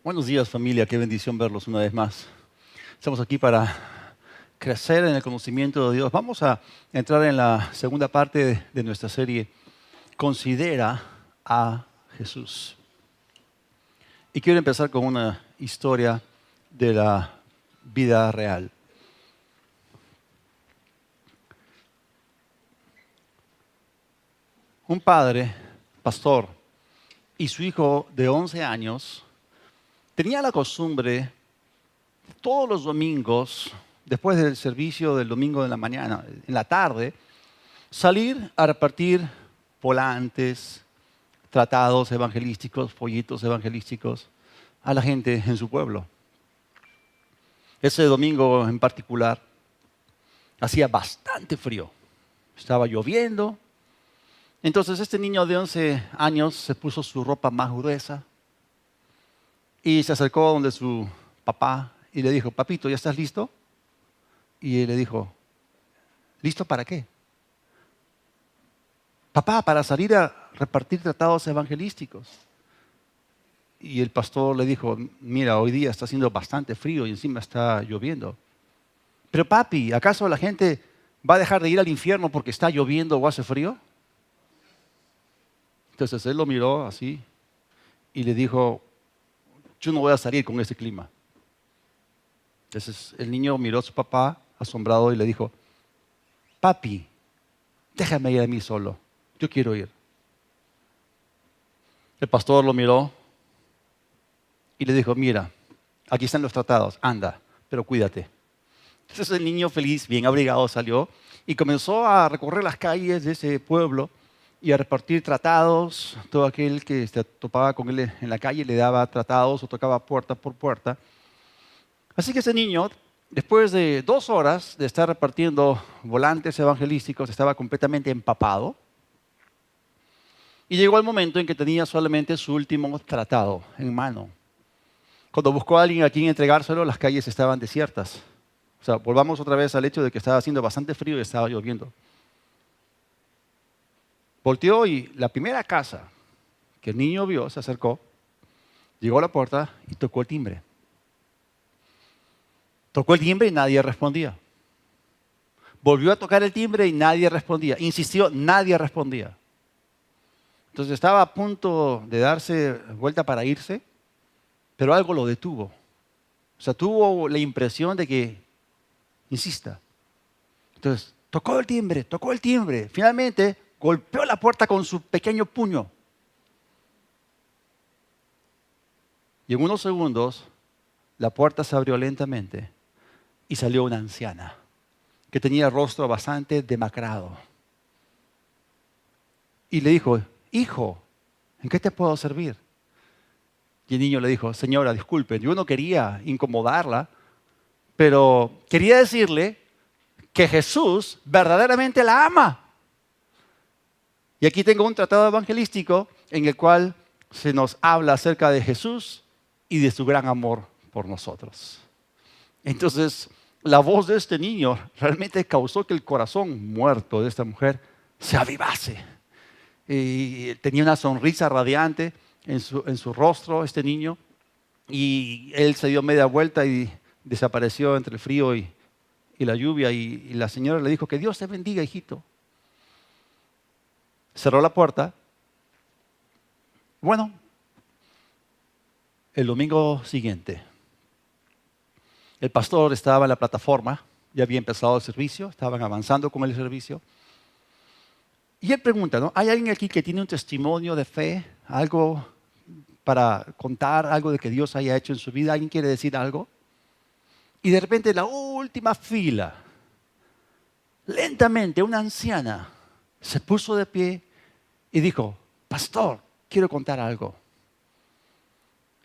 Buenos días, familia. Qué bendición verlos una vez más. Estamos aquí para crecer en el conocimiento de Dios. Vamos a entrar en la segunda parte de nuestra serie, Considera a Jesús. Y quiero empezar con una historia de la vida real. Un padre, pastor, y su hijo de 11 años tenía la costumbre todos los domingos, después del servicio del domingo de la mañana, en la tarde, salir a repartir volantes, tratados evangelísticos, folletos evangelísticos a la gente en su pueblo. Ese domingo en particular hacía bastante frío, estaba lloviendo. Entonces este niño de 11 años se puso su ropa más gruesa y se acercó donde su papá y le dijo: papito, ¿ya estás listo? Y él le dijo: ¿listo para qué? Papá, para salir a repartir tratados evangelísticos. Y el pastor le dijo: mira, hoy día está haciendo bastante frío y encima está lloviendo. Pero papi, ¿acaso la gente va a dejar de ir al infierno porque está lloviendo o hace frío? Entonces él lo miró así y le dijo: yo no voy a salir con ese clima. Entonces el niño miró a su papá asombrado y le dijo: papi, déjame ir a mí solo, yo quiero ir. El pastor lo miró y le dijo: mira, aquí están los tratados, anda, pero cuídate. Entonces el niño feliz, bien abrigado, salió y comenzó a recorrer las calles de ese pueblo y a repartir tratados. Todo aquel que se topaba con él en la calle le daba tratados o tocaba puerta por puerta. Así que ese niño, después de 2 horas de estar repartiendo volantes evangelísticos, estaba completamente empapado. Y llegó el momento en que tenía solamente su último tratado en mano. Cuando buscó a alguien a quien entregárselo, las calles estaban desiertas. O sea, volvamos otra vez al hecho de que estaba haciendo bastante frío y estaba lloviendo. Volteó y la primera casa que el niño vio se acercó, llegó a la puerta y tocó el timbre. Tocó el timbre y nadie respondía. Volvió a tocar el timbre y nadie respondía. Insistió, nadie respondía. Entonces estaba a punto de darse vuelta para irse, pero algo lo detuvo. O sea, tuvo la impresión de que insista. Entonces, tocó el timbre, tocó el timbre. Finalmente, golpeó la puerta con su pequeño puño. Y en unos segundos, la puerta se abrió lentamente y salió una anciana que tenía el rostro bastante demacrado. Y le dijo: hijo, ¿en qué te puedo servir? Y el niño le dijo: señora, disculpe, yo no quería incomodarla, pero quería decirle que Jesús verdaderamente la ama. Y aquí tengo un tratado evangelístico en el cual se nos habla acerca de Jesús y de su gran amor por nosotros. Entonces, la voz de este niño realmente causó que el corazón muerto de esta mujer se avivase. Y tenía una sonrisa radiante en su rostro, este niño, y él se dio media vuelta y desapareció entre el frío y la lluvia, y la señora le dijo: que Dios te bendiga, hijito. Cerró la puerta. Bueno, el domingo siguiente, el pastor estaba en la plataforma, ya había empezado el servicio, estaban avanzando con el servicio. Y él pregunta, ¿no? ¿Hay alguien aquí que tiene un testimonio de fe? ¿Algo para contar? ¿Algo de que Dios haya hecho en su vida? ¿Alguien quiere decir algo? Y de repente, en la última fila, lentamente, una anciana se puso de pie y dijo: pastor, quiero contar algo.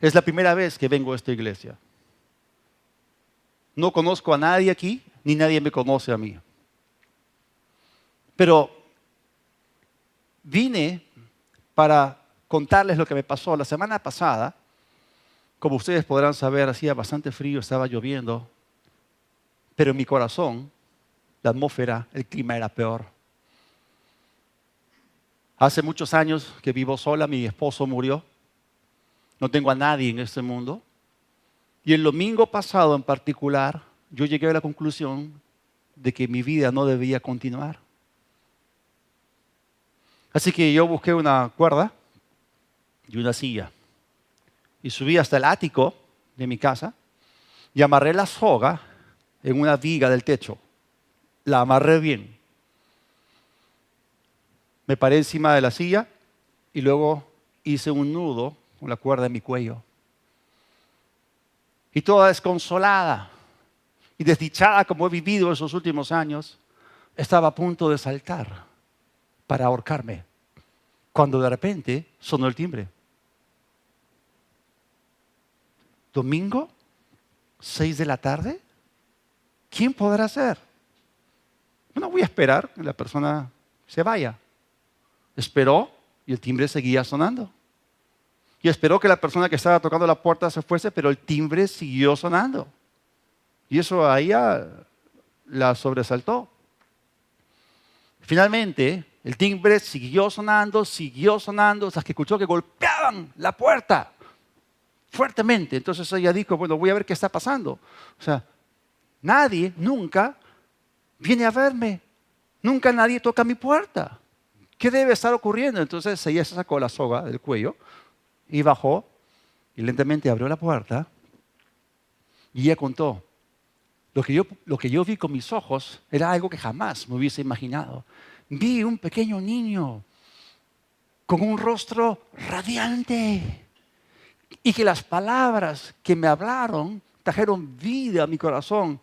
Es la primera vez que vengo a esta iglesia. No conozco a nadie aquí, ni nadie me conoce a mí. Pero vine para contarles lo que me pasó. La semana pasada, como ustedes podrán saber, hacía bastante frío, estaba lloviendo, pero en mi corazón, la atmósfera, el clima era peor. Hace muchos años que vivo sola, mi esposo murió, no tengo a nadie en este mundo, Y el domingo pasado en particular, yo llegué a la conclusión de que mi vida no debía continuar. Así que yo busqué una cuerda y una silla y subí hasta el ático de mi casa y amarré la soga en una viga del techo. La amarré bien. Me paré encima de la silla y luego hice un nudo con la cuerda en mi cuello. Y toda desconsolada y desdichada como he vivido esos últimos años, estaba a punto de saltar para ahorcarme, cuando de repente sonó el timbre. ¿Domingo? ¿6 de la tarde? ¿Quién podrá ser? No voy a esperar que la persona se vaya. Esperó y el timbre seguía sonando. Y esperó que la persona que estaba tocando la puerta se fuese, pero el timbre siguió sonando. Y eso a ella la sobresaltó. Finalmente, el timbre siguió sonando, hasta que escuchó que golpeaban la puerta fuertemente. Entonces ella dijo, bueno, voy a ver qué está pasando. O sea, nadie nunca viene a verme. Nunca nadie toca mi puerta. ¿Qué debe estar ocurriendo? Entonces ella se sacó la soga del cuello y bajó y lentamente abrió la puerta y ella contó. Lo que yo vi con mis ojos era algo que jamás me hubiese imaginado. Vi un pequeño niño con un rostro radiante y que las palabras que me hablaron trajeron vida a mi corazón,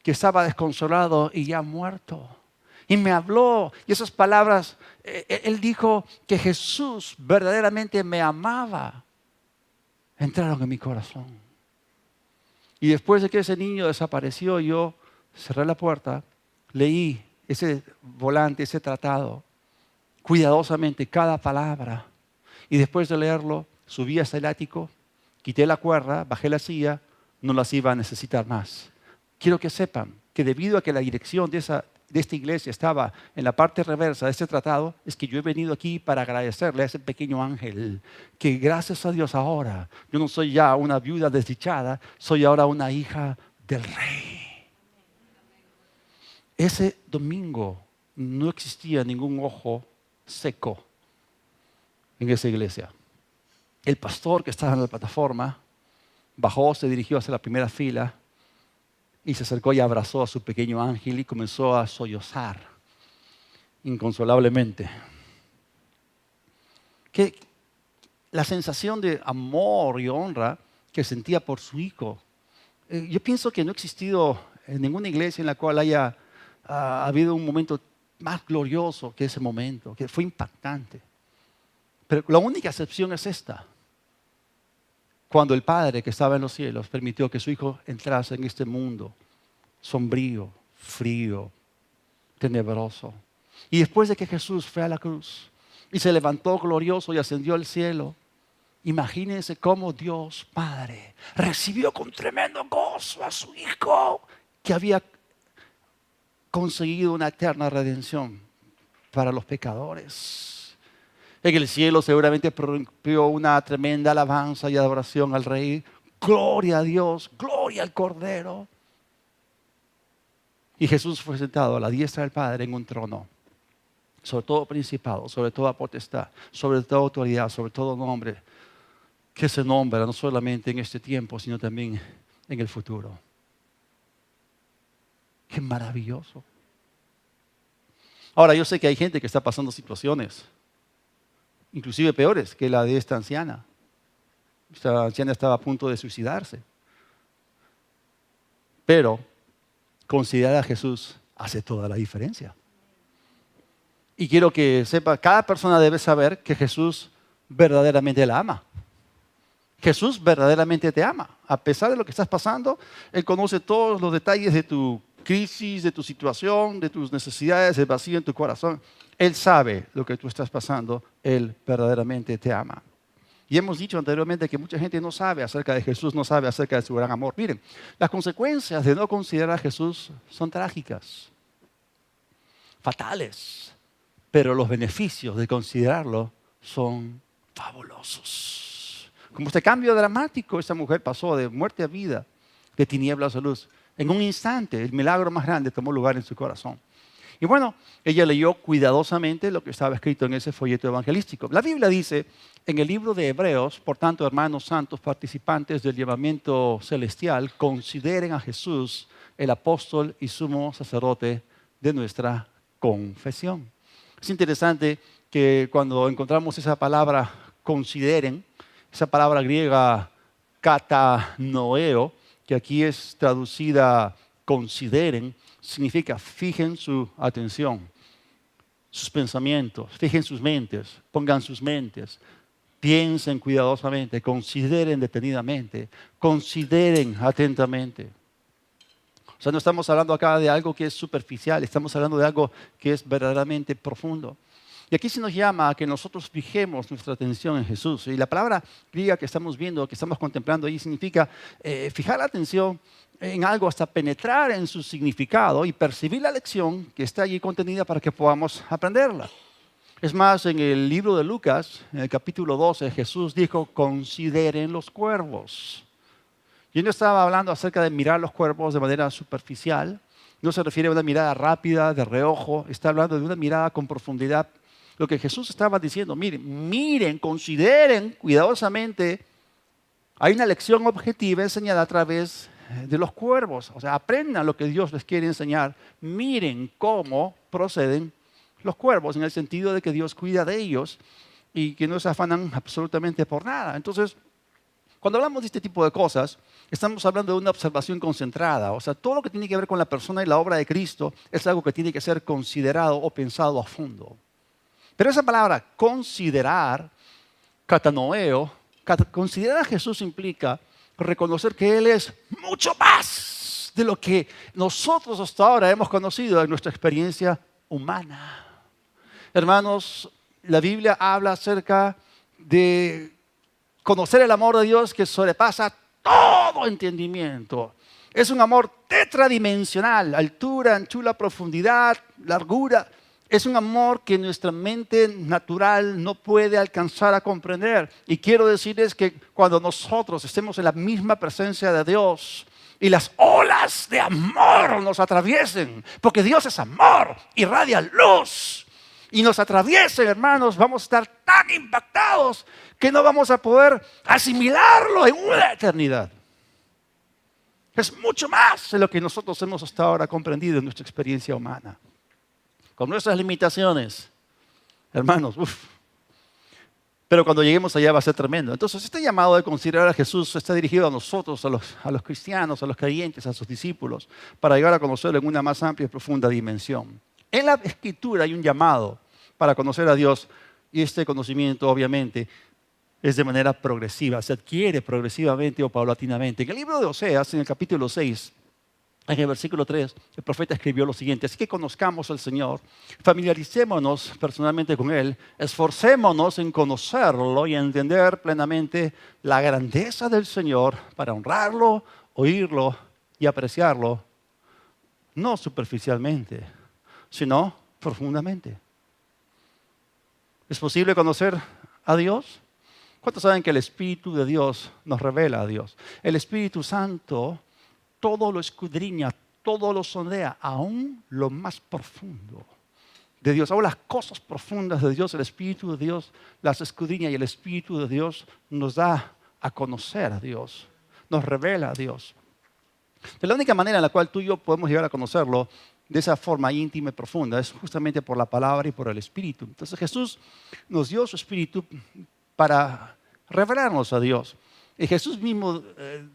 que estaba desconsolado y ya muerto. Y me habló, y esas palabras, él dijo que Jesús verdaderamente me amaba. Entraron en mi corazón. Y después de que ese niño desapareció, yo cerré la puerta, leí ese volante, ese tratado, cuidadosamente cada palabra. Y después de leerlo, subí hasta el ático, quité la cuerda, bajé la silla, no las iba a necesitar más. Quiero que sepan que debido a que la dirección de esta iglesia estaba en la parte reversa de este tratado, es que yo he venido aquí para agradecerle a ese pequeño ángel, que gracias a Dios ahora, yo no soy ya una viuda desdichada, soy ahora una hija del rey. Ese domingo no existía ningún ojo seco en esa iglesia. El pastor que estaba en la plataforma bajó, se dirigió hacia la primera fila y se acercó y abrazó a su pequeño ángel y comenzó a sollozar inconsolablemente. Que la sensación de amor y honra que sentía por su hijo. Yo pienso que no ha existido en ninguna iglesia en la cual haya habido un momento más glorioso que ese momento, que fue impactante. Pero la única excepción es esta. Cuando el Padre que estaba en los cielos permitió que su Hijo entrase en este mundo sombrío, frío, tenebroso. Y después de que Jesús fue a la cruz y se levantó glorioso y ascendió al cielo, imagínense cómo Dios Padre recibió con tremendo gozo a su Hijo que había conseguido una eterna redención para los pecadores. En el cielo seguramente prorrumpió una tremenda alabanza y adoración al Rey. Gloria a Dios, gloria al Cordero. Y Jesús fue sentado a la diestra del Padre en un trono, sobre todo principado, sobre toda potestad, sobre toda autoridad, sobre todo nombre, que se nombra no solamente en este tiempo, sino también en el futuro. ¡Qué maravilloso! Ahora, yo sé que hay gente que está pasando situaciones inclusive peores que la de esta anciana. Esta anciana estaba a punto de suicidarse. Pero considerar a Jesús hace toda la diferencia. Y quiero que sepa, cada persona debe saber que Jesús verdaderamente la ama. Jesús verdaderamente te ama. A pesar de lo que estás pasando, Él conoce todos los detalles de tu crisis, de tu situación, de tus necesidades, el vacío en tu corazón. Él sabe lo que tú estás pasando. Él verdaderamente te ama. Y hemos dicho anteriormente que mucha gente no sabe acerca de Jesús, no sabe acerca de su gran amor. Miren, las consecuencias de no considerar a Jesús son trágicas, fatales, pero los beneficios de considerarlo son fabulosos. Como este cambio dramático, esa mujer pasó de muerte a vida, de tinieblas a luz. En un instante, el milagro más grande tomó lugar en su corazón. Y bueno, ella leyó cuidadosamente lo que estaba escrito en ese folleto evangelístico. La Biblia dice en el libro de Hebreos, por tanto, hermanos santos, participantes del llamamiento celestial, consideren a Jesús el apóstol y sumo sacerdote de nuestra confesión. Es interesante que cuando encontramos esa palabra consideren, esa palabra griega katanoeo, que aquí es traducida consideren, significa fijen su atención, sus pensamientos, fijen sus mentes, pongan sus mentes, piensen cuidadosamente, consideren detenidamente, consideren atentamente. O sea, no estamos hablando acá de algo que es superficial, estamos hablando de algo que es verdaderamente profundo. Y aquí se nos llama a que nosotros fijemos nuestra atención en Jesús. Y la palabra griega que estamos viendo, que estamos contemplando ahí, significa fijar la atención en algo hasta penetrar en su significado y percibir la lección que está allí contenida para que podamos aprenderla. Es más, en el libro de Lucas, en el capítulo 12, Jesús dijo, consideren los cuervos. Yo no estaba hablando acerca de mirar los cuervos de manera superficial, no se refiere a una mirada rápida, de reojo, está hablando de una mirada con profundidad. Lo que Jesús estaba diciendo, miren, consideren cuidadosamente, hay una lección objetiva enseñada a través de los cuervos, o sea, aprendan lo que Dios les quiere enseñar, miren cómo proceden los cuervos, en el sentido de que Dios cuida de ellos y que no se afanan absolutamente por nada. Entonces, cuando hablamos de este tipo de cosas, estamos hablando de una observación concentrada. O sea, todo lo que tiene que ver con la persona y la obra de Cristo es algo que tiene que ser considerado o pensado a fondo. Pero esa palabra considerar, katanoeo, considerar a Jesús implica reconocer que Él es mucho más de lo que nosotros hasta ahora hemos conocido en nuestra experiencia humana. Hermanos, la Biblia habla acerca de conocer el amor de Dios que sobrepasa todo entendimiento. Es un amor tetradimensional, altura, anchura, profundidad, largura. Es un amor que nuestra mente natural no puede alcanzar a comprender. Y quiero decirles que cuando nosotros estemos en la misma presencia de Dios y las olas de amor nos atraviesen, porque Dios es amor, irradia luz, y nos atraviesen, hermanos, vamos a estar tan impactados que no vamos a poder asimilarlo en una eternidad. Es mucho más de lo que nosotros hemos hasta ahora comprendido en nuestra experiencia humana. Con nuestras limitaciones, hermanos, pero cuando lleguemos allá va a ser tremendo. Entonces, este llamado de considerar a Jesús está dirigido a nosotros, a los cristianos, a los creyentes, a sus discípulos, para llegar a conocerlo en una más amplia y profunda dimensión. En la Escritura hay un llamado para conocer a Dios y este conocimiento, obviamente, es de manera progresiva, se adquiere progresivamente o paulatinamente. En el libro de Oseas, en el capítulo 6, en el versículo 3, el profeta escribió lo siguiente: así que conozcamos al Señor, familiaricémonos personalmente con Él, esforcémonos en conocerlo y entender plenamente la grandeza del Señor para honrarlo, oírlo y apreciarlo, no superficialmente, sino profundamente. ¿Es posible conocer a Dios? ¿Cuántos saben que el Espíritu de Dios nos revela a Dios? El Espíritu Santo todo lo escudriña, todo lo sondea, aún lo más profundo de Dios. Aún las cosas profundas de Dios, el Espíritu de Dios las escudriña y el Espíritu de Dios nos da a conocer a Dios, nos revela a Dios. De la única manera en la cual tú y yo podemos llegar a conocerlo de esa forma íntima y profunda es justamente por la palabra y por el Espíritu. Entonces Jesús nos dio su Espíritu para revelarnos a Dios. Y Jesús mismo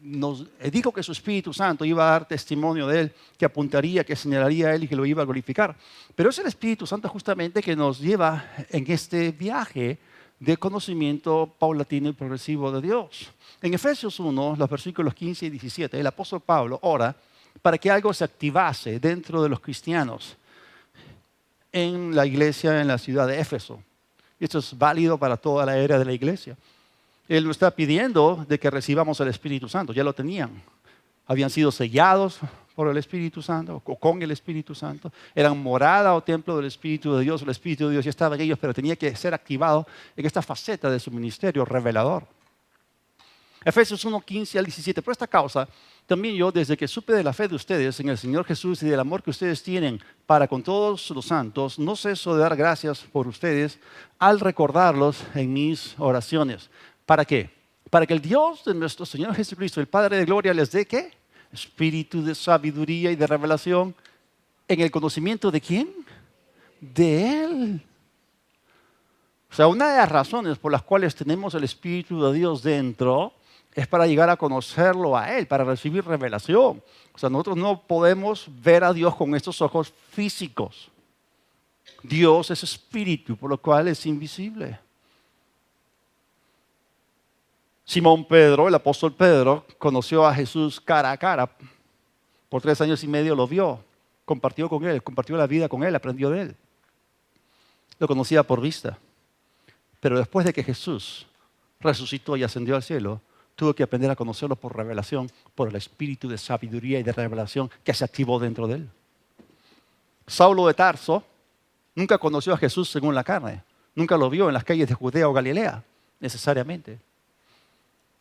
nos dijo que su Espíritu Santo iba a dar testimonio de Él, que apuntaría, que señalaría a Él y que lo iba a glorificar. Pero es el Espíritu Santo justamente que nos lleva en este viaje de conocimiento paulatino y progresivo de Dios. En Efesios 1, los versículos 15 y 17, el apóstol Pablo ora para que algo se activase dentro de los cristianos en la iglesia en la ciudad de Éfeso. Y esto es válido para toda la era de la iglesia. Él nos está pidiendo de que recibamos el Espíritu Santo. Ya lo tenían. Habían sido sellados por el Espíritu Santo, o con el Espíritu Santo. Eran morada o templo del Espíritu de Dios. El Espíritu de Dios ya estaba en ellos, pero tenía que ser activado en esta faceta de su ministerio revelador. Efesios 1, 15 al 17. Por esta causa, también yo, desde que supe de la fe de ustedes en el Señor Jesús y del amor que ustedes tienen para con todos los santos, no ceso de dar gracias por ustedes al recordarlos en mis oraciones. ¿Para qué? Para que el Dios de nuestro Señor Jesucristo, el Padre de gloria, les dé ¿qué? Espíritu de sabiduría y de revelación en el conocimiento de ¿quién? De Él. O sea, una de las razones por las cuales tenemos el Espíritu de Dios dentro es para llegar a conocerlo a Él, para recibir revelación. O sea, nosotros no podemos ver a Dios con estos ojos físicos. Dios es espíritu, por lo cual es invisible. Simón Pedro, el apóstol Pedro, conoció a Jesús cara a cara. Por 3 años y medio lo vio, compartió con Él, compartió la vida con Él, aprendió de Él. Lo conocía por vista. Pero después de que Jesús resucitó y ascendió al cielo, tuvo que aprender a conocerlo por revelación, por el espíritu de sabiduría y de revelación que se activó dentro de él. Saulo de Tarso nunca conoció a Jesús según la carne, nunca lo vio en las calles de Judea o Galilea, necesariamente.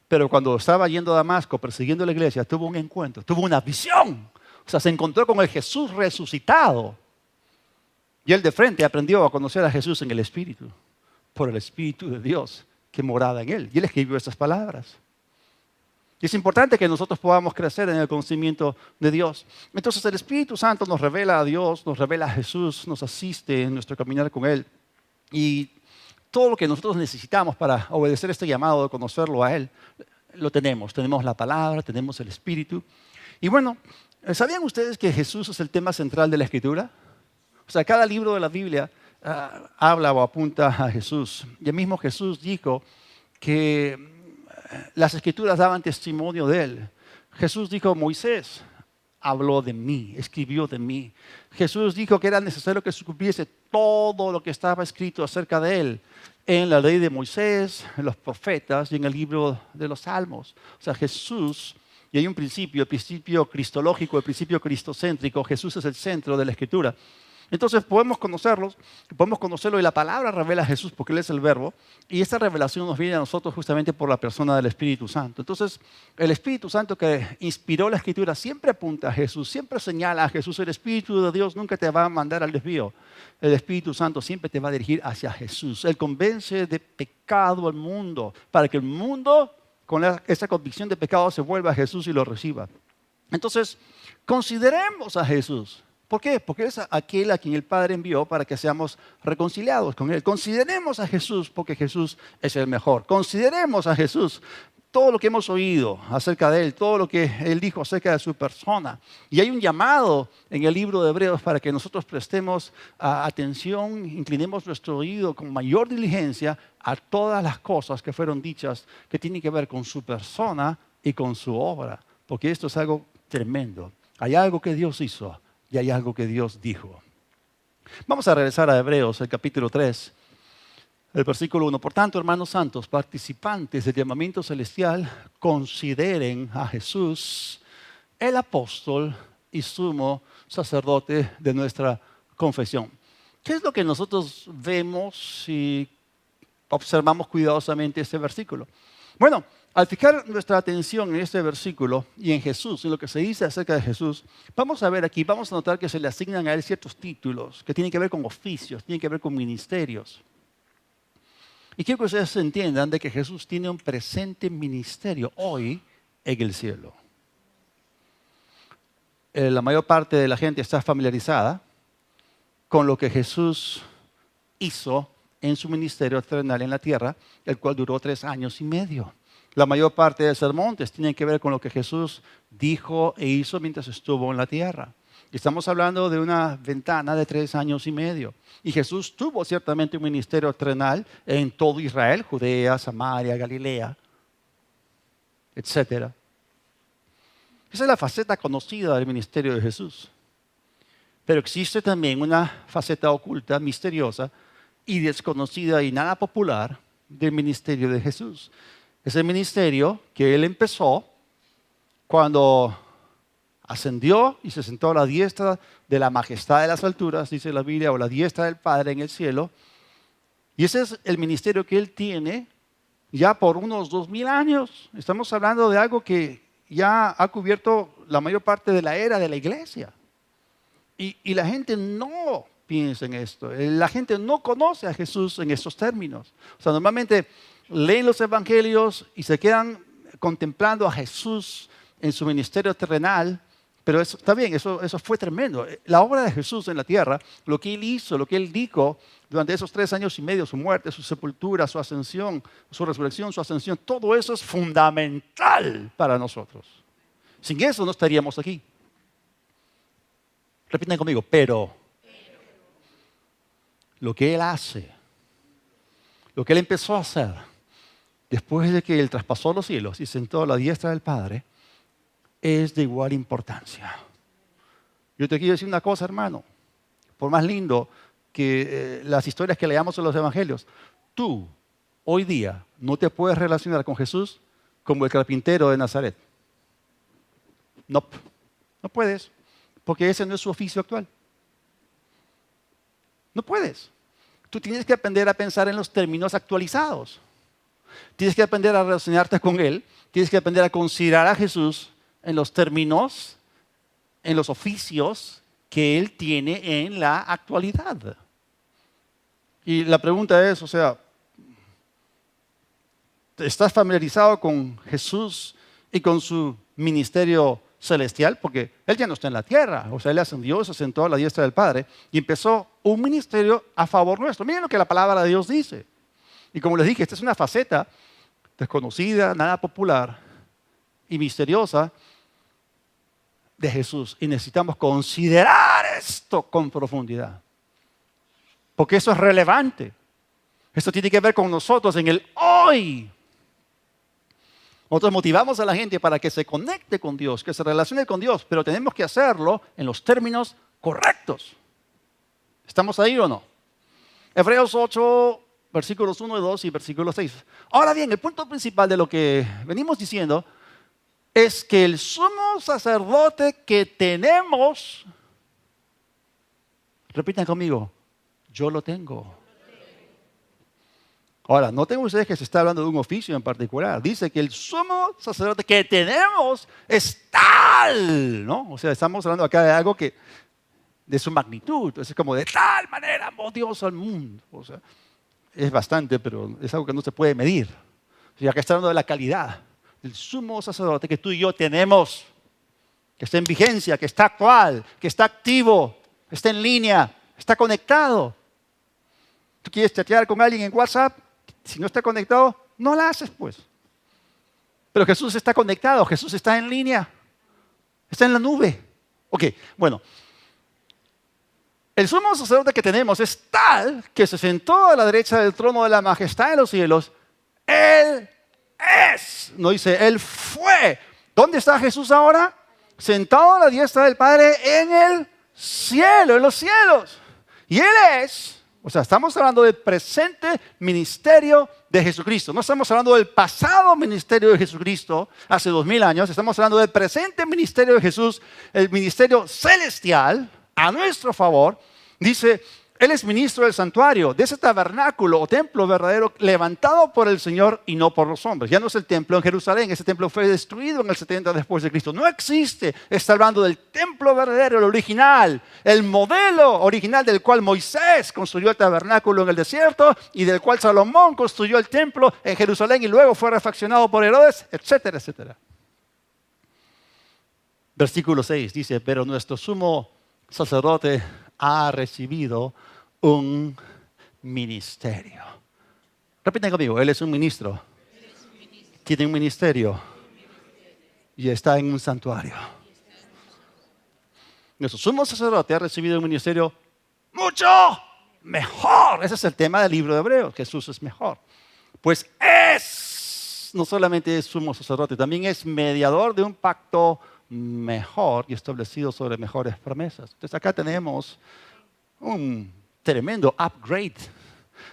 Pero cuando estaba yendo a Damasco persiguiendo la iglesia, tuvo un encuentro, tuvo una visión. O sea, se encontró con el Jesús resucitado. Y él de frente aprendió a conocer a Jesús en el espíritu, por el Espíritu de Dios que moraba en él. Y él escribió estas palabras. Y es importante que nosotros podamos crecer en el conocimiento de Dios. Entonces el Espíritu Santo nos revela a Dios, nos revela a Jesús, nos asiste en nuestro caminar con Él. Y todo lo que nosotros necesitamos para obedecer este llamado de conocerlo a Él, lo tenemos. Tenemos la palabra, tenemos el Espíritu. Y bueno, ¿sabían ustedes que Jesús es el tema central de la Escritura? O sea, cada libro de la Biblia habla o apunta a Jesús. Y el mismo Jesús dijo que las Escrituras daban testimonio de Él. Jesús dijo, Moisés habló de mí, escribió de mí. Jesús dijo que era necesario que se cumpliese todo lo que estaba escrito acerca de Él en la ley de Moisés, en los profetas y en el libro de los Salmos. O sea, Jesús, y hay un principio, el principio cristológico, el principio cristocéntrico. Jesús es el centro de la Escritura. Entonces podemos conocerlo y la palabra revela a Jesús porque Él es el verbo y esta revelación nos viene a nosotros justamente por la persona del Espíritu Santo. Entonces el Espíritu Santo que inspiró la Escritura siempre apunta a Jesús, siempre señala a Jesús. El Espíritu de Dios nunca te va a mandar al desvío. El Espíritu Santo siempre te va a dirigir hacia Jesús. Él convence de pecado al mundo para que el mundo con esa convicción de pecado se vuelva a Jesús y lo reciba. Entonces consideremos a Jesús. ¿Por qué? Porque es aquel a quien el Padre envió para que seamos reconciliados con Él. Consideremos a Jesús porque Jesús es el mejor. Consideremos a Jesús todo lo que hemos oído acerca de Él, todo lo que Él dijo acerca de su persona. Y hay un llamado en el libro de Hebreos para que nosotros prestemos atención, inclinemos nuestro oído con mayor diligencia a todas las cosas que fueron dichas que tienen que ver con su persona y con su obra. Porque esto es algo tremendo. Hay algo que Dios hizo. Y hay algo que Dios dijo. Vamos a regresar a Hebreos, el capítulo 3, el versículo 1. Por tanto, hermanos santos, participantes del llamamiento celestial, consideren a Jesús, el apóstol y sumo sacerdote de nuestra confesión. ¿Qué es lo que nosotros vemos si observamos cuidadosamente este versículo? Bueno, al fijar nuestra atención en este versículo y en Jesús, en lo que se dice acerca de Jesús, vamos a ver aquí, vamos a notar que se le asignan a Él ciertos títulos que tienen que ver con oficios, tienen que ver con ministerios. Y quiero que ustedes entiendan de que Jesús tiene un presente ministerio hoy en el cielo. La mayor parte de la gente está familiarizada con lo que Jesús hizo en su ministerio terrenal en la tierra, el cual duró 3 años y medio. La mayor parte del sermón tiene que ver con lo que Jesús dijo e hizo mientras estuvo en la tierra. Estamos hablando de una ventana de 3 años y medio. Y Jesús tuvo ciertamente un ministerio terrenal en todo Israel, Judea, Samaria, Galilea, etc. Esa es la faceta conocida del ministerio de Jesús. Pero existe también una faceta oculta, misteriosa y desconocida y nada popular del ministerio de Jesús. Es el ministerio que Él empezó cuando ascendió y se sentó a la diestra de la majestad de las alturas, dice la Biblia, o la diestra del Padre en el cielo. Y ese es el ministerio que Él tiene ya por unos 2000 años. Estamos hablando de algo que ya ha cubierto la mayor parte de la era de la iglesia. Y la gente no piensa en esto. La gente no conoce a Jesús en estos términos. O sea, normalmente leen los evangelios y se quedan contemplando a Jesús en su ministerio terrenal. Pero eso está bien, eso fue tremendo. La obra de Jesús en la tierra, lo que Él hizo, lo que Él dijo durante esos 3 años y medio, su muerte, su sepultura, su ascensión, su resurrección, su ascensión, todo eso es fundamental para nosotros. Sin eso no estaríamos aquí. Repiten conmigo, pero lo que Él hace, lo que Él empezó a hacer, después de que Él traspasó los cielos y sentó a la diestra del Padre, es de igual importancia. Yo te quiero decir una cosa, hermano. Por más lindo que las historias que leamos en los evangelios, tú hoy día no te puedes relacionar con Jesús como el carpintero de Nazaret. No, no puedes, porque ese no es su oficio actual. No puedes. Tú tienes que aprender a pensar en los términos actualizados. Tienes que aprender a relacionarte con Él. Tienes que aprender a considerar a Jesús en los términos, en los oficios que Él tiene en la actualidad. Y la pregunta es, o sea, ¿estás familiarizado con Jesús y con su ministerio celestial? Porque Él ya no está en la tierra. O sea, Él ascendió, se sentó a la diestra del Padre y empezó un ministerio a favor nuestro. Miren lo que la palabra de Dios dice. Y como les dije, esta es una faceta desconocida, nada popular y misteriosa de Jesús. Y necesitamos considerar esto con profundidad. Porque eso es relevante. Esto tiene que ver con nosotros en el hoy. Nosotros motivamos a la gente para que se conecte con Dios, que se relacione con Dios, pero tenemos que hacerlo en los términos correctos. ¿Estamos ahí o no? Hebreos 8, versículos 1 y 2 y versículo 6. Ahora bien, el punto principal de lo que venimos diciendo es que el sumo sacerdote que tenemos, repitan conmigo, yo lo tengo. Ahora, noten ustedes que se está hablando de un oficio en particular. Dice que el sumo sacerdote que tenemos es tal, ¿no? O sea, estamos hablando acá de algo que, de su magnitud. Es como de tal manera amó Dios al mundo. O sea, es bastante, pero es algo que no se puede medir. O sea, acá está hablando de la calidad del sumo sacerdote que tú y yo tenemos, que está en vigencia, que está actual, que está activo, está en línea, está conectado. ¿Tú quieres chatear con alguien en WhatsApp? Si no está conectado, no la haces, pues. Pero Jesús está conectado, Jesús está en línea, está en la nube. Ok, bueno. El sumo sacerdote que tenemos es tal que se sentó a la derecha del trono de la majestad en los cielos. Él es, no dice, Él fue. ¿Dónde está Jesús ahora? Sentado a la diestra del Padre en el cielo, en los cielos. Y Él es... O sea, estamos hablando del presente ministerio de Jesucristo. No estamos hablando del pasado ministerio de Jesucristo hace 2000 años. Estamos hablando del presente ministerio de Jesús, el ministerio celestial, a nuestro favor. Dice, Él es ministro del santuario, de ese tabernáculo o templo verdadero levantado por el Señor y no por los hombres. Ya no es el templo en Jerusalén, ese templo fue destruido en el 70 después de Cristo. No existe, está hablando del templo verdadero, el original, el modelo original del cual Moisés construyó el tabernáculo en el desierto y del cual Salomón construyó el templo en Jerusalén y luego fue refaccionado por Herodes, etcétera, etcétera. Versículo 6 dice, pero nuestro sumo sacerdote ha recibido un ministerio. Repiten conmigo, Él es un ministro. Tiene un ministerio. Y está en un santuario. Nuestro sumo sacerdote ha recibido un ministerio mucho mejor. Ese es el tema del libro de Hebreos. Jesús es mejor. Pues no solamente es sumo sacerdote, también es mediador de un pacto mejor y establecido sobre mejores promesas. Entonces acá tenemos un tremendo upgrade.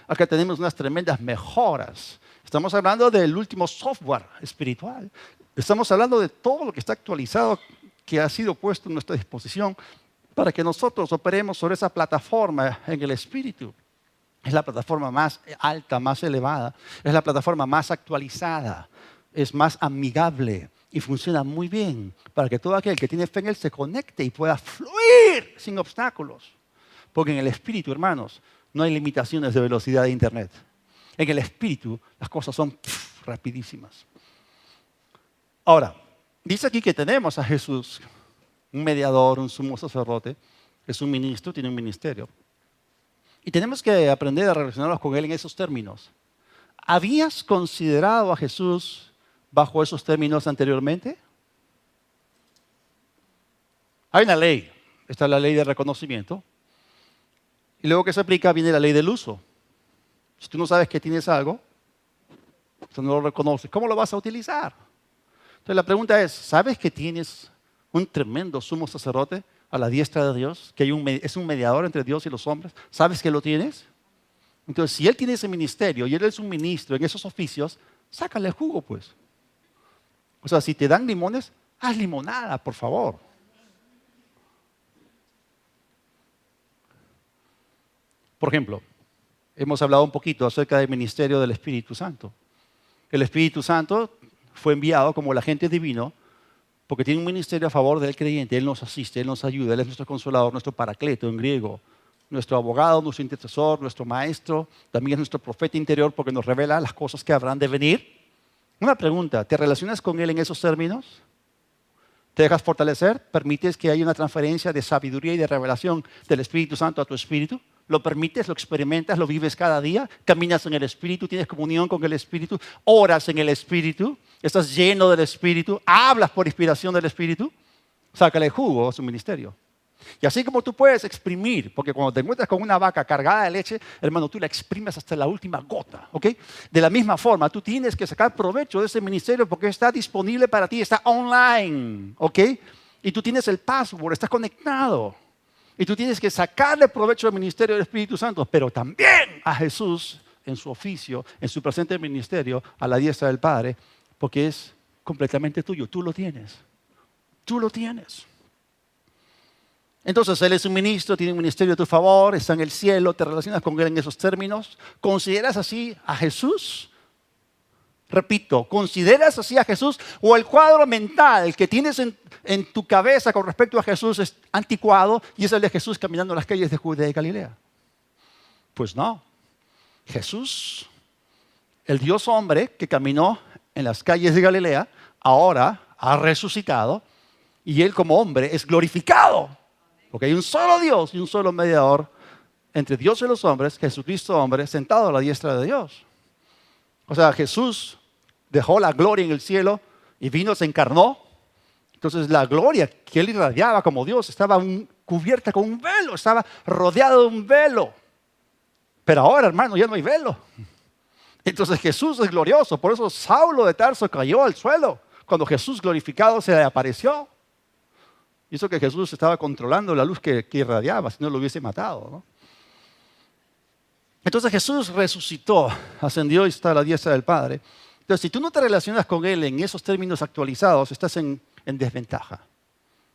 Acá tenemos unas tremendas mejoras. Estamos hablando del último software espiritual. Estamos hablando de todo lo que está actualizado, que ha sido puesto a nuestra disposición para que nosotros operemos sobre esa plataforma en el Espíritu. Es la plataforma más alta, más elevada. Es la plataforma más actualizada. Es más amigable y funciona muy bien para que todo aquel que tiene fe en Él se conecte y pueda fluir sin obstáculos. Porque en el Espíritu, hermanos, no hay limitaciones de velocidad de Internet. En el Espíritu las cosas son rapidísimas. Ahora, dice aquí que tenemos a Jesús, un mediador, un sumo sacerdote, es un ministro, tiene un ministerio. Y tenemos que aprender a relacionarnos con Él en esos términos. ¿Habías considerado a Jesús bajo esos términos anteriormente? Hay una ley. Está la ley de reconocimiento. Y luego que se aplica viene la ley del uso. Si tú no sabes que tienes algo, tú no lo reconoces, ¿cómo lo vas a utilizar? Entonces la pregunta es, ¿sabes que tienes un tremendo sumo sacerdote a la diestra de Dios? Que es un mediador entre Dios y los hombres. ¿Sabes que lo tienes? Entonces, si Él tiene ese ministerio y Él es un ministro en esos oficios, sácale jugo, pues. O sea, si te dan limones, haz limonada, por favor. Por ejemplo, hemos hablado un poquito acerca del ministerio del Espíritu Santo. El Espíritu Santo fue enviado como el agente divino porque tiene un ministerio a favor del creyente. Él nos asiste, Él nos ayuda, Él es nuestro consolador, nuestro paracleto en griego, nuestro abogado, nuestro intercesor, nuestro maestro, también es nuestro profeta interior porque nos revela las cosas que habrán de venir. Una pregunta, ¿te relacionas con Él en esos términos? ¿Te dejas fortalecer? ¿Permites que haya una transferencia de sabiduría y de revelación del Espíritu Santo a tu espíritu? ¿Lo permites, lo experimentas, lo vives cada día? ¿Caminas en el Espíritu? ¿Tienes comunión con el Espíritu? ¿Oras en el Espíritu? ¿Estás lleno del Espíritu? ¿Hablas por inspiración del Espíritu? Sácale jugo a su ministerio. Y así como tú puedes exprimir, porque cuando te encuentras con una vaca cargada de leche, hermano, tú la exprimes hasta la última gota, ¿ok? De la misma forma, tú tienes que sacar provecho de ese ministerio porque está disponible para ti, está online, ¿ok? Y tú tienes el password, estás conectado. Y tú tienes que sacarle provecho al ministerio del Espíritu Santo, pero también a Jesús en su oficio, en su presente ministerio, a la diestra del Padre, porque es completamente tuyo. Tú lo tienes. Tú lo tienes. Entonces, Él es un ministro, tiene un ministerio a tu favor, está en el cielo, te relacionas con Él en esos términos. ¿Consideras así a Jesús? Repito, ¿consideras así a Jesús? ¿O el cuadro mental que tienes en tu cabeza con respecto a Jesús es anticuado y es el de Jesús caminando en las calles de Judea y Galilea? Pues no. Jesús, el Dios hombre que caminó en las calles de Galilea, ahora ha resucitado y Él como hombre es glorificado. Porque hay un solo Dios y un solo mediador entre Dios y los hombres, Jesucristo hombre, sentado a la diestra de Dios. O sea, Jesús dejó la gloria en el cielo y vino, se encarnó. Entonces la gloria que Él irradiaba como Dios estaba cubierta con un velo, estaba rodeado de un velo. Pero ahora, hermano, ya no hay velo. Entonces Jesús es glorioso. Por eso Saulo de Tarso cayó al suelo cuando Jesús glorificado se le apareció. Hizo que Jesús estaba controlando la luz que irradiaba, si no lo hubiese matado, ¿no? Entonces Jesús resucitó, ascendió y está a la diestra del Padre. Entonces, si tú no te relacionas con Él en esos términos actualizados, estás en desventaja.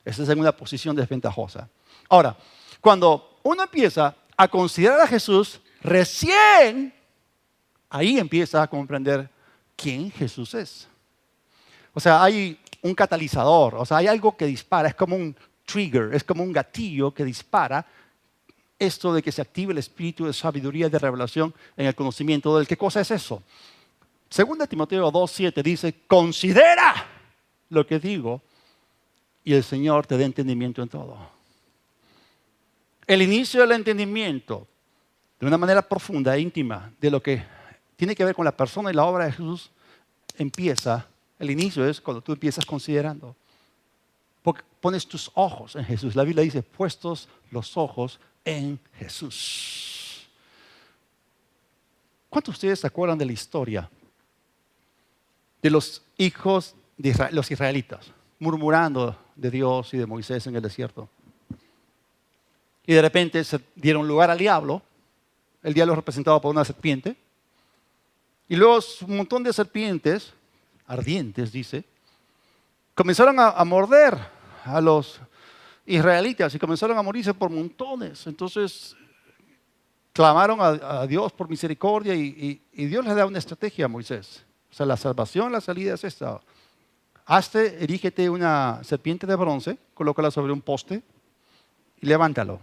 Estás en una posición desventajosa. Ahora, cuando uno empieza a considerar a Jesús, recién ahí empieza a comprender quién Jesús es. O sea, hay un catalizador, o sea, hay algo que dispara, es como un trigger, es como un gatillo que dispara esto de que se active el espíritu de sabiduría y de revelación en el conocimiento del qué cosa es eso. Segunda Timoteo 2:7 dice, considera lo que digo y el Señor te dé entendimiento en todo. El inicio del entendimiento, de una manera profunda e íntima, de lo que tiene que ver con la persona y la obra de Jesús, empieza. El inicio es cuando tú empiezas considerando. Porque pones tus ojos en Jesús. La Biblia dice, puestos los ojos en Jesús. ¿Cuántos de ustedes se acuerdan de la historia de los hijos de Israel, los israelitas, murmurando de Dios y de Moisés en el desierto? Y de repente se dieron lugar al diablo. El diablo es representado por una serpiente. Y luego un montón de serpientes ardientes, dice, comenzaron a morder a los israelitas y comenzaron a morirse por montones. Entonces, clamaron a Dios por misericordia y Dios le da una estrategia a Moisés. O sea, la salvación, la salida es esta. Erígete una serpiente de bronce, colócala sobre un poste y levántalo.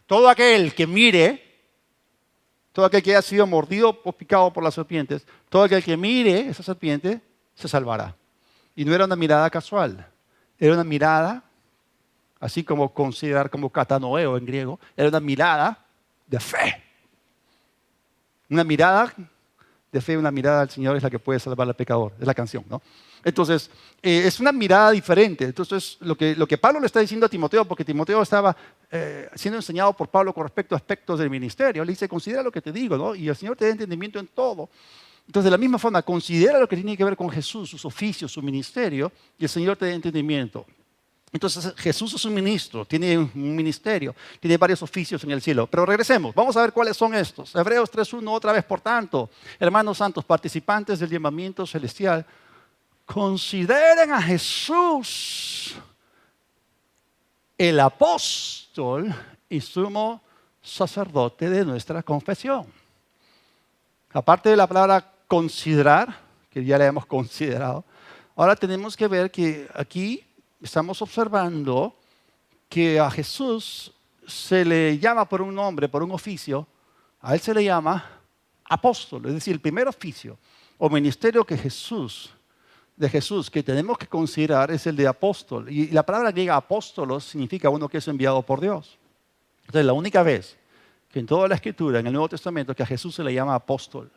Todo aquel que mire, todo aquel que haya sido mordido o picado por las serpientes, todo aquel que mire esa serpiente se salvará. Y no era una mirada casual, era una mirada, así como considerar como katanoeo en griego, era una mirada de fe. Una mirada de fe, una mirada al Señor es la que puede salvar al pecador, es la canción, ¿no? Entonces, es una mirada diferente. Entonces, lo que Pablo le está diciendo a Timoteo, porque Timoteo estaba siendo enseñado por Pablo con respecto a aspectos del ministerio, le dice, considera lo que te digo, ¿no? Y el Señor te da entendimiento en todo. Entonces, de la misma forma, considera lo que tiene que ver con Jesús, sus oficios, su ministerio, y el Señor te da entendimiento. Entonces, Jesús es un ministro, tiene un ministerio, tiene varios oficios en el cielo. Pero regresemos, vamos a ver cuáles son estos. Hebreos 3:1, otra vez, por tanto, hermanos santos, participantes del llamamiento celestial, consideren a Jesús, el apóstol y sumo sacerdote de nuestra confesión. Aparte de la palabra considerar, que ya la hemos considerado, ahora tenemos que ver que aquí estamos observando que a Jesús se le llama por un nombre, por un oficio, a él se le llama apóstol, es decir, el primer oficio o ministerio de Jesús que tenemos que considerar es el de apóstol. Y la palabra griega apóstolos significa uno que es enviado por Dios. Entonces, la única vez que en toda la Escritura, en el Nuevo Testamento, que a Jesús se le llama apóstol.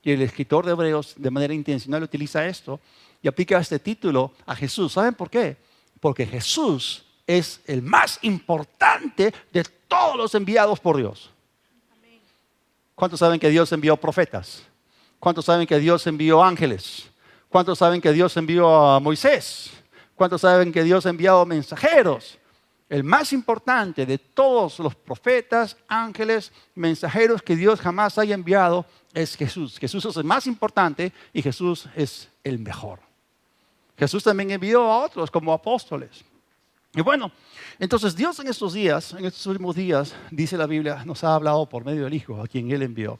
Y el escritor de Hebreos, de manera intencional, utiliza esto y aplica este título a Jesús. ¿Saben por qué? Porque Jesús es el más importante de todos los enviados por Dios. ¿Cuántos saben que Dios envió profetas? ¿Cuántos saben que Dios envió ángeles? ¿Cuántos saben que Dios envió a Moisés? ¿Cuántos saben que Dios ha enviado mensajeros? El más importante de todos los profetas, ángeles, mensajeros que Dios jamás haya enviado es Jesús. Jesús es el más importante y Jesús es el mejor. Jesús también envió a otros como apóstoles. Y bueno, entonces Dios en estos días, en estos últimos días, dice la Biblia, nos ha hablado por medio del Hijo, a quien Él envió.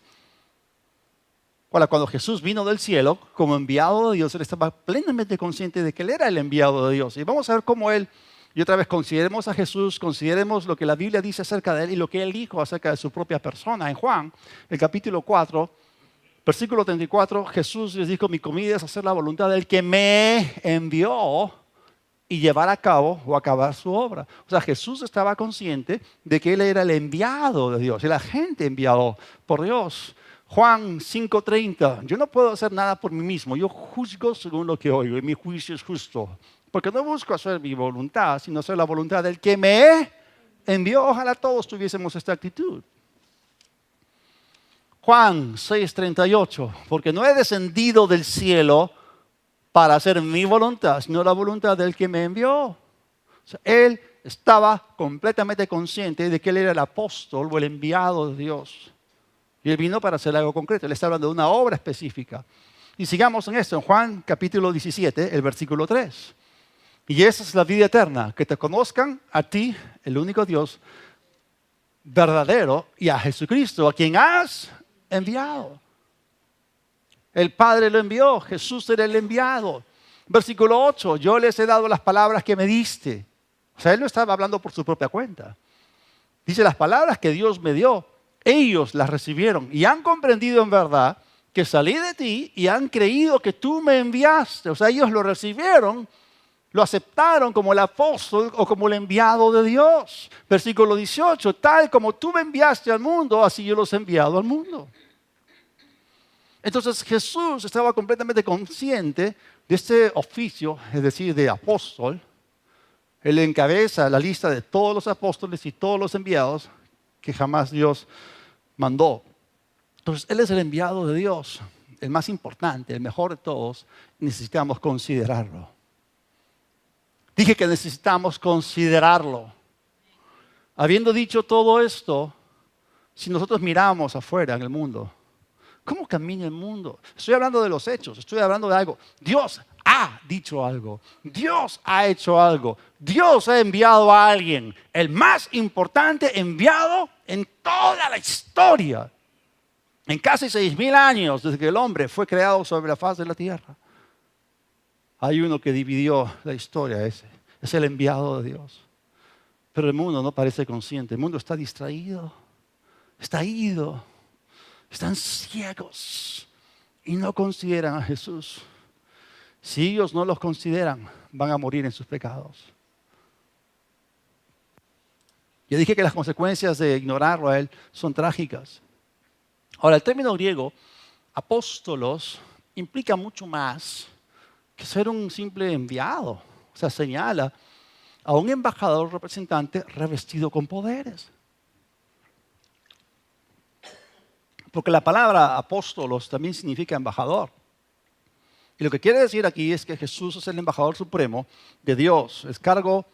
Ahora, cuando Jesús vino del cielo como enviado de Dios, Él estaba plenamente consciente de que Él era el enviado de Dios. Y vamos a ver cómo Él, y otra vez, consideremos a Jesús, consideremos lo que la Biblia dice acerca de Él y lo que Él dijo acerca de su propia persona. En Juan, el capítulo 4, versículo 34, Jesús les dijo, mi comida es hacer la voluntad del que me envió y llevar a cabo o acabar su obra. O sea, Jesús estaba consciente de que Él era el enviado de Dios, el agente enviado por Dios. Juan 5:30, yo no puedo hacer nada por mí mismo, yo juzgo según lo que oigo y mi juicio es justo. Porque no busco hacer mi voluntad, sino hacer la voluntad del que me envió. Ojalá todos tuviésemos esta actitud. Juan 6:38, porque no he descendido del cielo para hacer mi voluntad, sino la voluntad del que me envió. O sea, Él estaba completamente consciente de que Él era el apóstol o el enviado de Dios. Y Él vino para hacer algo concreto. Él está hablando de una obra específica. Y sigamos en esto, en Juan capítulo 17, el versículo 3. Y esa es la vida eterna, que te conozcan a ti, el único Dios verdadero, y a Jesucristo, a quien has enviado. El Padre lo envió, Jesús era el enviado. Versículo 8, yo les he dado las palabras que me diste. O sea, Él no estaba hablando por su propia cuenta. Dice, las palabras que Dios me dio, ellos las recibieron y han comprendido en verdad que salí de ti y han creído que tú me enviaste. O sea, ellos lo recibieron, lo aceptaron como el apóstol o como el enviado de Dios. Versículo 18, tal como tú me enviaste al mundo, así yo los he enviado al mundo. Entonces Jesús estaba completamente consciente de este oficio, es decir, de apóstol. Él encabeza la lista de todos los apóstoles y todos los enviados que jamás Dios mandó. Entonces, Él es el enviado de Dios, el más importante, el mejor de todos. Necesitamos considerarlo. Dije que necesitamos considerarlo. Habiendo dicho todo esto, si nosotros miramos afuera en el mundo, ¿cómo camina el mundo? Estoy hablando de los hechos, estoy hablando de algo. Dios ha dicho algo, Dios ha hecho algo, Dios ha enviado a alguien, el más importante enviado en toda la historia, en casi 6.000 años desde que el hombre fue creado sobre la faz de la tierra, hay uno que dividió la historia, es el enviado de Dios. Pero el mundo no parece consciente, el mundo está distraído, está ido, están ciegos y no consideran a Jesús. Si ellos no los consideran, van a morir en sus pecados. Ya dije que las consecuencias de ignorarlo a Él son trágicas. Ahora, el término griego, apóstolos, implica mucho más que ser un simple enviado. O sea, señala a un embajador representante revestido con poderes. Porque la palabra apóstolos también significa embajador. Y lo que quiere decir aquí es que Jesús es el embajador supremo de Dios. Es cargo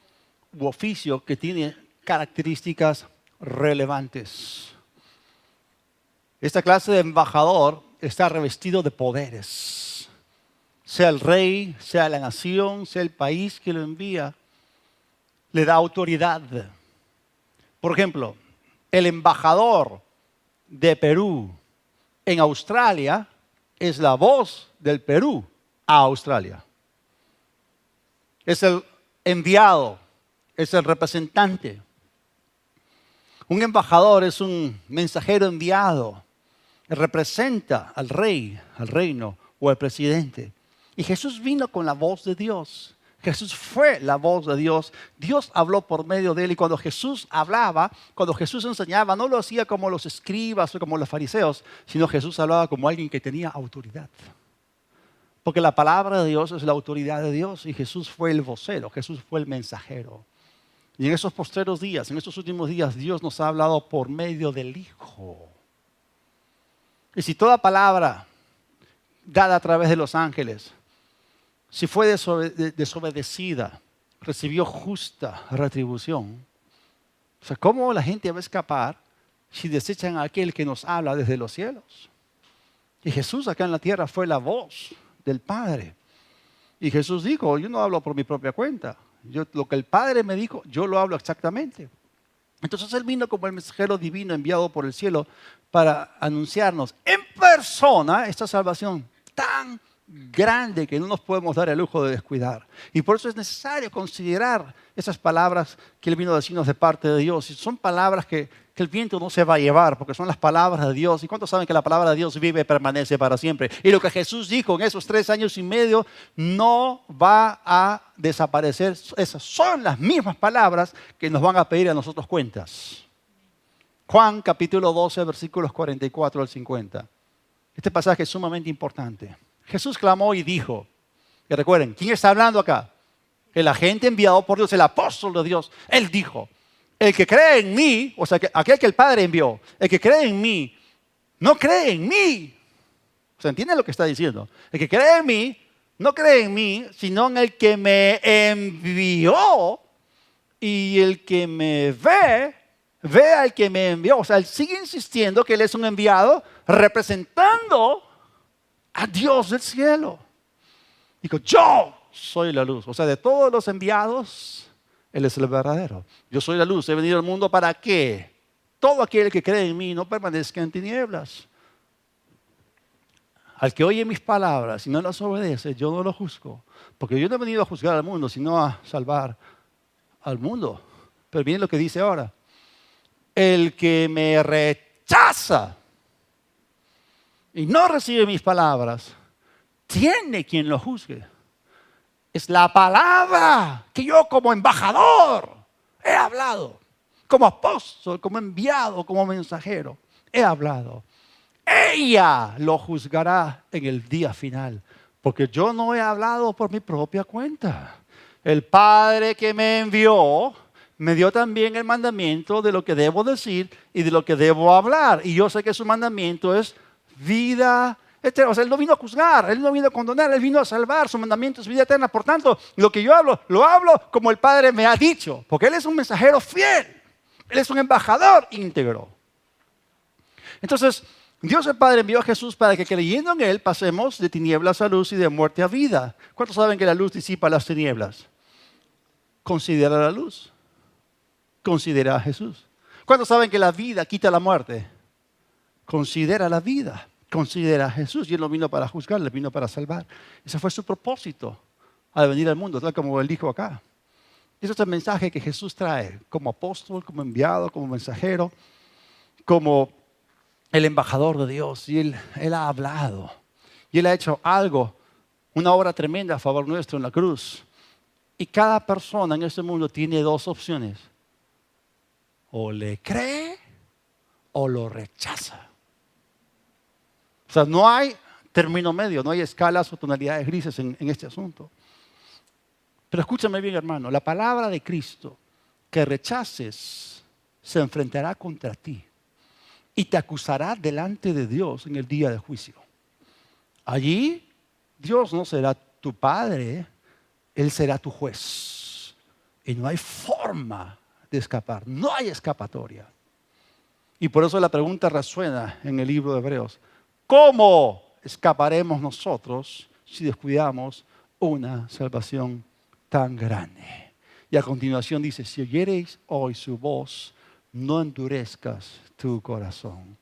u oficio que tiene características relevantes. Esta clase de embajador está revestido de poderes. Sea el rey, sea la nación, sea el país que lo envía, le da autoridad. Por ejemplo, el embajador de Perú en Australia es la voz del Perú a Australia. Es el enviado, es el representante. Un embajador es un mensajero enviado. Representa al rey, al reino o al presidente. Y Jesús vino con la voz de Dios. Jesús fue la voz de Dios. Dios habló por medio de él. Y cuando Jesús hablaba, cuando Jesús enseñaba, no lo hacía como los escribas o como los fariseos, sino Jesús hablaba como alguien que tenía autoridad. Porque la palabra de Dios es la autoridad de Dios. Y Jesús fue el vocero, Jesús fue el mensajero. Y en esos postreros días, en estos últimos días, Dios nos ha hablado por medio del Hijo. Y si toda palabra dada a través de los ángeles, si fue desobedecida, recibió justa retribución. O sea, ¿cómo la gente va a escapar si desechan a aquel que nos habla desde los cielos? Y Jesús acá en la tierra fue la voz del Padre. Y Jesús dijo, yo no hablo por mi propia cuenta. Lo que el Padre me dijo, yo lo hablo exactamente. Entonces Él vino como el mensajero divino enviado por el cielo para anunciarnos en persona esta salvación tan grande que no nos podemos dar el lujo de descuidar. Y por eso es necesario considerar esas palabras que Él vino a decirnos de parte de Dios. Y son palabras que el viento no se va a llevar, porque son las palabras de Dios. ¿Y cuántos saben que la palabra de Dios vive y permanece para siempre? Y lo que Jesús dijo en esos 3 años y medio no va a desaparecer. Esas son las mismas palabras que nos van a pedir a nosotros cuentas. Juan capítulo 12, versículos 44 al 50. Este pasaje es sumamente importante. Jesús clamó y dijo, y recuerden, ¿quién está hablando acá? El agente enviado por Dios, el apóstol de Dios. Él dijo, el que cree en mí, o sea, aquel que el Padre envió, el que cree en mí, no cree en mí. O sea, ¿entienden lo que está diciendo? El que cree en mí, no cree en mí, sino en el que me envió. Y el que me ve, ve al que me envió. O sea, él sigue insistiendo que él es un enviado representando a Dios del cielo. Dijo, yo soy la luz. O sea, de todos los enviados, Él es el verdadero. Yo soy la luz, he venido al mundo para que todo aquel que cree en mí no permanezca en tinieblas. Al que oye mis palabras y no las obedece, yo no lo juzgo. Porque yo no he venido a juzgar al mundo, sino a salvar al mundo. Pero miren lo que dice ahora. El que me rechaza y no recibe mis palabras, tiene quien lo juzgue. Es la palabra que yo como embajador he hablado, como apóstol, como enviado, como mensajero, he hablado. Ella lo juzgará en el día final, porque yo no he hablado por mi propia cuenta. El Padre que me envió me dio también el mandamiento de lo que debo decir y de lo que debo hablar. Y yo sé que su mandamiento es vida eterna. O sea, Él no vino a juzgar, Él no vino a condenar, Él vino a salvar. Su mandamiento es vida eterna. Por tanto, lo que yo hablo, lo hablo como el Padre me ha dicho. Porque Él es un mensajero fiel. Él es un embajador íntegro. Entonces, Dios el Padre envió a Jesús para que creyendo en Él pasemos de tinieblas a luz y de muerte a vida. ¿Cuántos saben que la luz disipa las tinieblas? Considera la luz. Considera a Jesús. ¿Cuántos saben que la vida quita la muerte? Considera la vida, considera a Jesús. Y Él no vino para juzgar, Él vino para salvar. Ese fue su propósito al venir al mundo, tal como Él dijo acá. Ese es el mensaje que Jesús trae como apóstol, como enviado, como mensajero, como el embajador de Dios. Y Él ha hablado. Y Él ha hecho algo, una obra tremenda a favor nuestro en la cruz. Y cada persona en este mundo tiene dos opciones. O le cree o lo rechaza. O sea, no hay término medio, no hay escalas o tonalidades grises en este asunto. Pero escúchame bien, hermano, la palabra de Cristo que rechaces se enfrentará contra ti y te acusará delante de Dios en el día de juicio. Allí Dios no será tu padre, Él será tu juez. Y no hay forma de escapar, no hay escapatoria. Y por eso la pregunta resuena en el libro de Hebreos. ¿Cómo escaparemos nosotros si descuidamos una salvación tan grande? Y a continuación dice, si oyereis hoy su voz, no endurezcas tu corazón.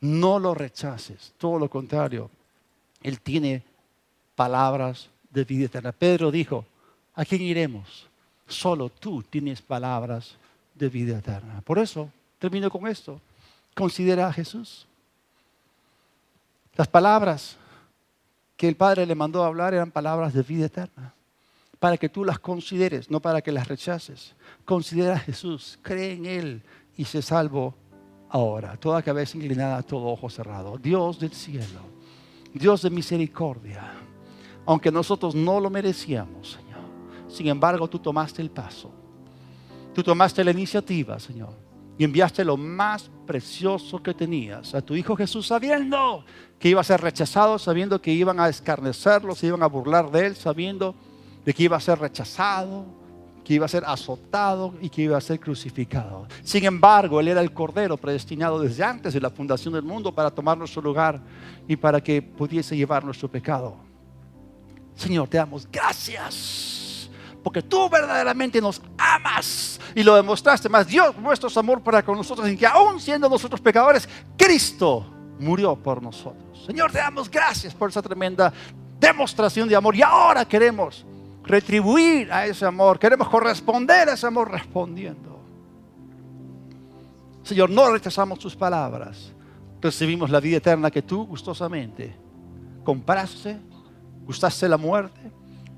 No lo rechaces, todo lo contrario. Él tiene palabras de vida eterna. Pedro dijo, ¿a quién iremos? Solo tú tienes palabras de vida eterna. Por eso, termino con esto. Considera a Jesús. Las palabras que el Padre le mandó a hablar eran palabras de vida eterna. Para que tú las consideres, no para que las rechaces. Considera a Jesús, cree en Él y sé salvo ahora. Toda cabeza inclinada, todo ojo cerrado. Dios del cielo, Dios de misericordia. Aunque nosotros no lo merecíamos, Señor. Sin embargo, tú tomaste el paso. Tú tomaste la iniciativa, Señor. Y enviaste lo más precioso que tenías a tu Hijo Jesús, sabiendo que iba a ser rechazado, sabiendo que iban a escarnecerlo, se iban a burlar de Él, sabiendo de que iba a ser rechazado, que iba a ser azotado y que iba a ser crucificado. Sin embargo, Él era el Cordero predestinado desde antes de la fundación del mundo para tomar nuestro lugar y para que pudiese llevar nuestro pecado. Señor, te damos gracias. Porque tú verdaderamente nos amas y lo demostraste. Más Dios muestra su amor para con nosotros en que aún siendo nosotros pecadores, Cristo murió por nosotros. Señor, te damos gracias por esa tremenda demostración de amor. Y ahora queremos retribuir a ese amor. Queremos corresponder a ese amor respondiendo. Señor, no rechazamos tus palabras. Recibimos la vida eterna que tú gustosamente compraste, gustaste la muerte,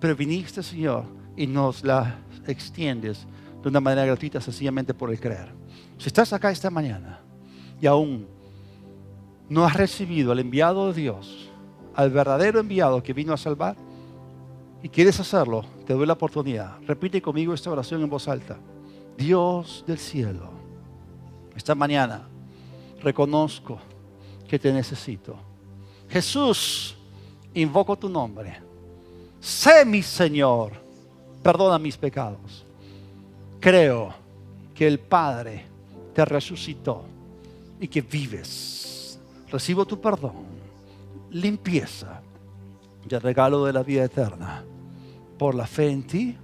pero viniste, Señor, y nos la extiendes de una manera gratuita, sencillamente por el creer. Si estás acá esta mañana y aún no has recibido al enviado de Dios, al verdadero enviado que vino a salvar, y quieres hacerlo, te doy la oportunidad. Repite conmigo esta oración en voz alta. Dios del cielo, esta mañana reconozco que te necesito. Jesús, invoco tu nombre. Sé mi Señor. Perdona mis pecados. Creo que el Padre te resucitó y que vives. Recibo tu perdón, limpieza y el regalo de la vida eterna por la fe en ti